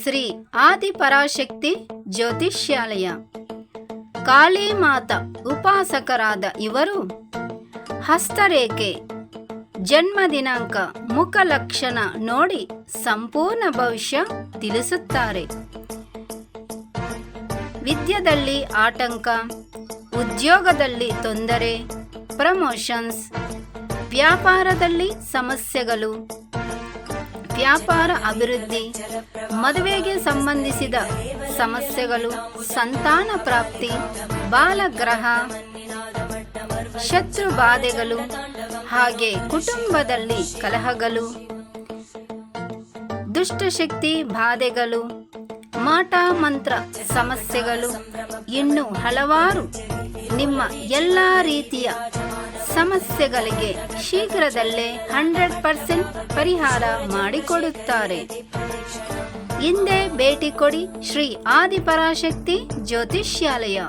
ಶ್ರೀ ಆದಿಪರಾಶಕ್ತಿ ಜ್ಯೋತಿಷ್ಯಾಲಯ. ಕಾಳಿ ಮಾತಾ ಉಪಾಸಕರಾದ ಇವರು ಹಸ್ತರೇಖೆ, ಜನ್ಮ ದಿನಾಂಕ, ಮುಖ ಲಕ್ಷಣ ನೋಡಿ ಸಂಪೂರ್ಣ ಭವಿಷ್ಯ ತಿಳಿಸುತ್ತಾರೆ. ವಿದ್ಯೆಯಲ್ಲಿ ಆಟಂಕ, ಉದ್ಯೋಗದಲ್ಲಿ ತೊಂದರೆ, ಪ್ರಮೋಷನ್ಸ್, ವ್ಯಾಪಾರದಲ್ಲಿ ಸಮಸ್ಯೆಗಳು, ವ್ಯಾಪಾರ ಅಭಿವೃದ್ಧಿ, ಮದುವೆಗೆ ಸಂಬಂಧಿಸಿದ ಸಮಸ್ಯೆಗಳು, ಸಂತಾನ ಪ್ರಾಪ್ತಿ, ಬಾಲಗ್ರಹ, ಶತ್ರು ಬಾಧೆಗಳು, ಹಾಗೆ ಕುಟುಂಬದಲ್ಲಿ ಕಲಹಗಳು, ದುಷ್ಟಶಕ್ತಿ ಬಾಧೆಗಳು, ಮಾಟ ಮಂತ್ರ ಸಮಸ್ಯೆಗಳು, ಇನ್ನು ಹಲವಾರು ನಿಮ್ಮ ಎಲ್ಲ ರೀತಿಯ ಸಮಸ್ಯೆಗಳಿಗೆ ಶೀಘ್ರದಲ್ಲೇ 100% ಪರಿಹಾರ ಮಾಡಿಕೊಡುತ್ತಾರೆ. ಹಿಂದೆ ಭೇಟಿ ಕೊಡಿ ಶ್ರೀ ಆದಿಪರಾಶಕ್ತಿ ಜ್ಯೋತಿಷ್ಯಾಲಯ.